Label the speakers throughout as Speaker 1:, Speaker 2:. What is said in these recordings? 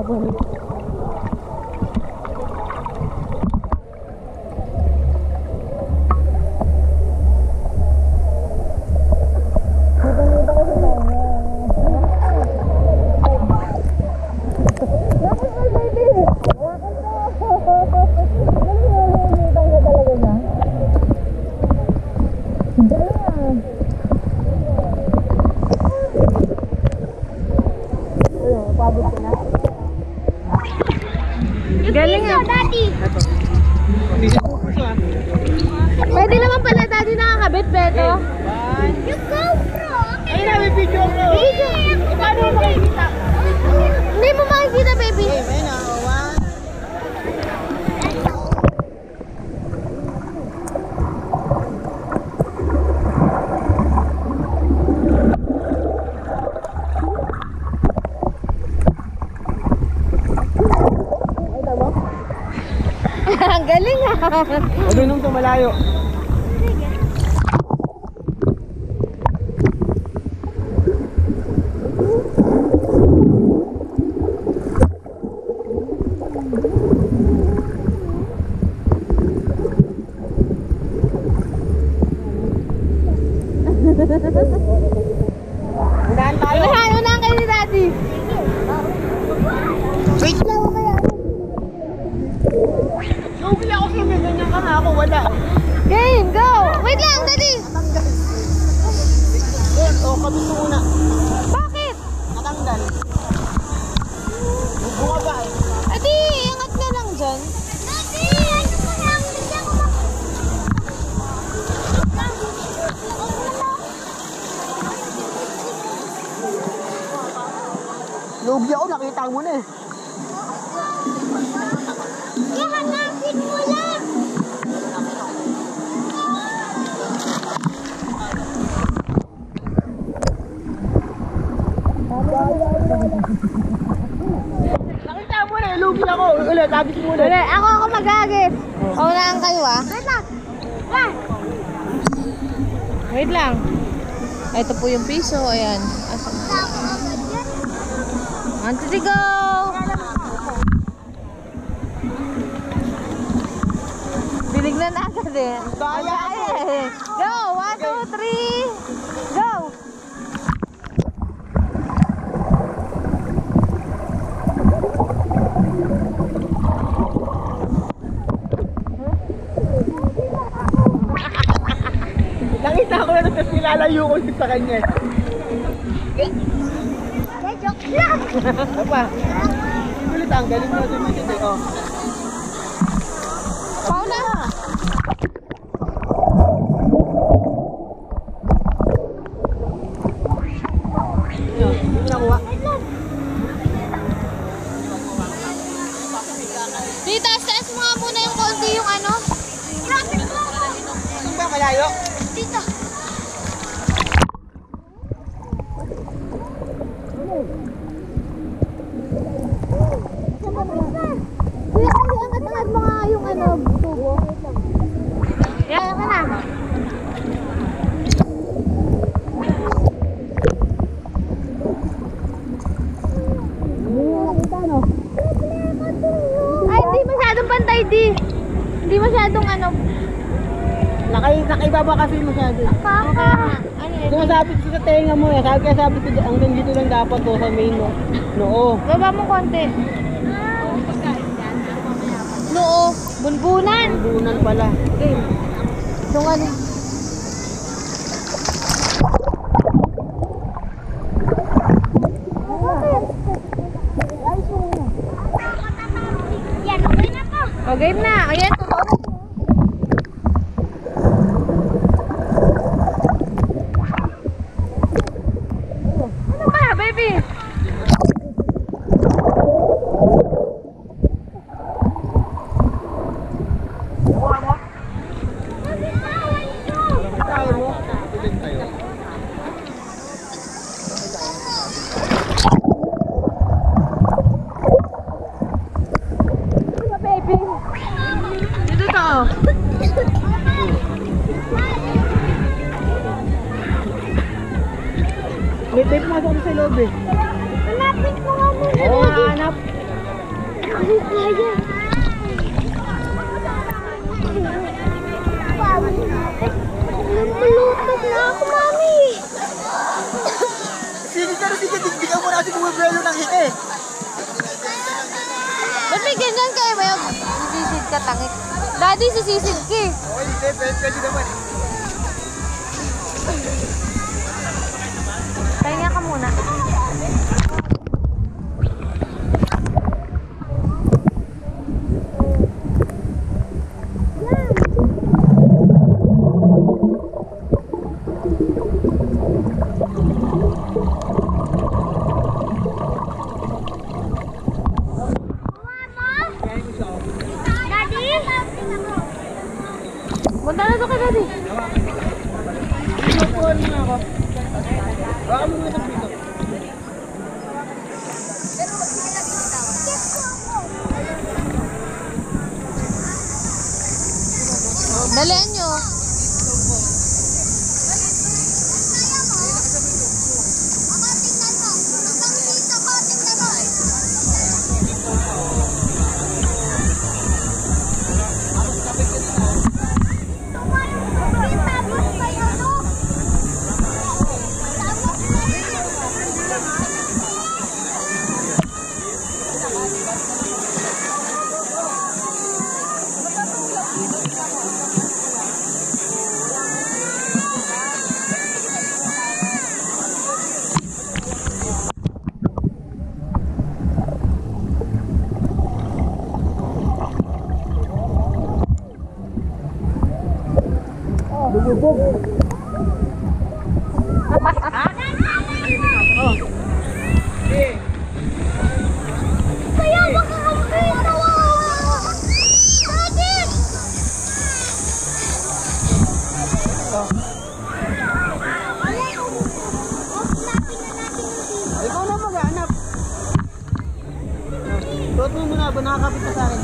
Speaker 1: hapon.
Speaker 2: Galing nga. Daddy. Pwede naman pala daddy nakakabit, Beto.
Speaker 3: You go, bro. Ay, nabibidyo ko. Paano mo makikita?
Speaker 2: Hindi mo makikita, baby.
Speaker 3: Ay, na.
Speaker 2: Ang galing ha.
Speaker 3: Ano nung tumalayo? Unahan tayo.
Speaker 2: Unahan kayo ni daddy.
Speaker 3: Wait lang ako kaya. Lugi ako sa may ganyan ka na ako, wala.
Speaker 2: Game, go! Wait lang, daddy!
Speaker 3: Yan, o kami ito muna.
Speaker 2: Bakit?
Speaker 3: Natanggal. Bunga ba eh?
Speaker 2: Adi, ingat ka lang dyan. Daddy, ano pa lang? Hindi ako
Speaker 3: Lugi ako, nakita mo na eh.
Speaker 2: Hanapin mo lang!
Speaker 3: Nakita mo na eh, lugi ako. Ulit, tabis mo na.
Speaker 2: Ulit, ako mag-agis. Paunahan kayo ah. Wait lang. Ito po yung piso, ayan. Asan? 1, 2, 3, go! Binignan agad eh.
Speaker 3: Daya ako
Speaker 2: eh. Go! 1, 2, 3, go!
Speaker 3: Nakita ko na tapos nilalayo ko sa kanya.
Speaker 2: Joke lang!
Speaker 3: Ano pa? Ulit ang galing mo dumisit eh. Oh.
Speaker 2: Paula!
Speaker 3: Yun, hindi nakuha.
Speaker 2: Di, taas mo nga muna yung konti yung ano.
Speaker 3: Saan ba malayo?
Speaker 2: Dito. Kuya, kasi angat-angat mo nga yung ano, tubo. Yan ka na. Ay, hindi masyadong pantay, di. Hindi masyadong ano.
Speaker 3: Nakaibaba kasi masyado.
Speaker 2: Papa. Ano yun?
Speaker 3: Sumasabit ko sa tenga mo eh. Sabi ko hanggang dito lang dapat to sa main no. Noo.
Speaker 2: Baba mo konti. Noo. Bunbunan.
Speaker 3: Bunan pala.
Speaker 2: Okay. Tungan. O, game na. Ayan. Ano ba, baby?
Speaker 3: Tayo mo. Tuloy tayo.
Speaker 2: Baby. Dito to.
Speaker 3: May tape nga doon sa loob eh.
Speaker 2: Hanapin ko nga muna.
Speaker 3: Oo, hanap.
Speaker 2: Ay, kaya. Malutog na ako, mami.
Speaker 3: Sige ka na, sige. Tigbigan mo natin bumibrelo ng hiti.
Speaker 2: Ba't may ganyan kayo ba? Sisisid ka, tangik. Daddy, sisisid ka eh.
Speaker 3: Okay, hindi. Pwede naman.
Speaker 2: Pahinga ka muna. Punta na to ka, Daddy.
Speaker 3: Inupuan mo ako. Baka mo naman dito.
Speaker 2: Dalian nyo. Kaya baka kampito! Daddy!
Speaker 3: Ikaw na mag-aanap. Tuot mo muna ba nakakapit ka sa akin?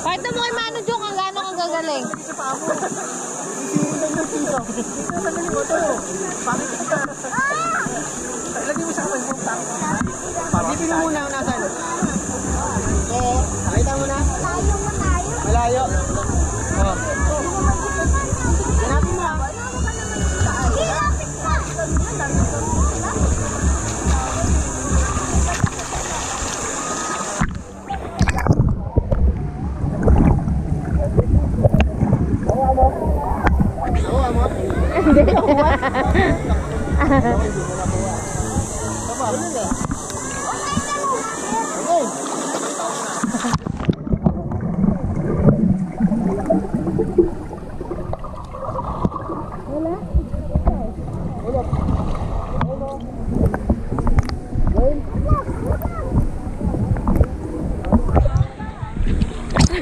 Speaker 2: Pakita mo kay Mano Jong ang gano'n kang gagaling.
Speaker 3: Sa paa mo. Isirin lang ng piso. Dito sa galing mo ito. Pangit ka. Lagay mo sa kamay mo. Pagipin mo muna ang nasan. Oo. Nakita mo na? Malayo. Oo. Hanapin mo ah.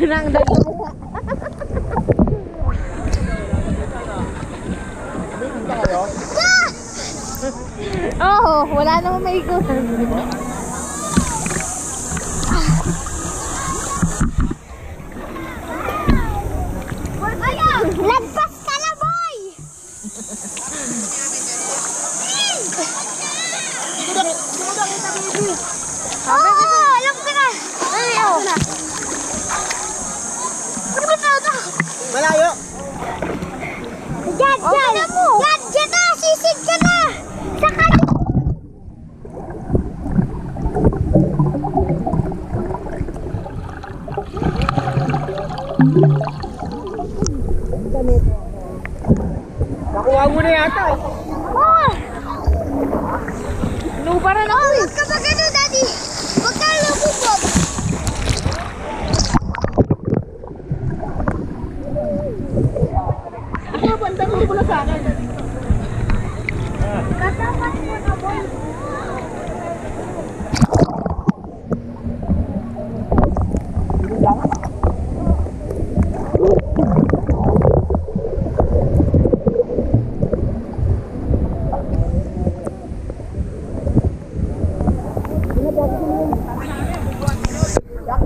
Speaker 2: Nang dalawa. Oo, wala namang maikutan. Lagpas ka na, boy! Oo, alam ko na. Ay, oo.
Speaker 3: Malayo.
Speaker 2: Dad, dad! Dad, dyan na! Sisid ka na! Sa kanya!
Speaker 3: Nakuha mo na yata.
Speaker 2: Oh! Inubaran ako eh! Huwag ka ba gano'n, Daddy? Huwag ka lumubog!
Speaker 3: Ano ba? Ang mo na sa akin.
Speaker 2: Katapat mo na, boy!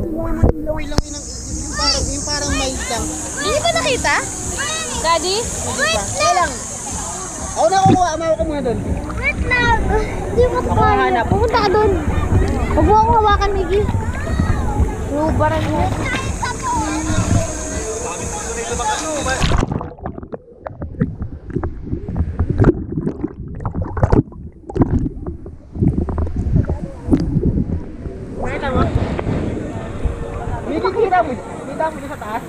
Speaker 3: Lawi-lawi ng yung parang mild lang.
Speaker 2: Hindi ko nakita? Daddy? Wait
Speaker 3: lang. Ako na kukuha, amawa ka muna doon.
Speaker 2: Wait lang. Hindi mo
Speaker 3: Ako hahanap.
Speaker 2: Pumunta ka doon. Huwag mo akong hawakan, Miggy. Rubaran mo.
Speaker 3: Makita mo? May kita mo sa taas?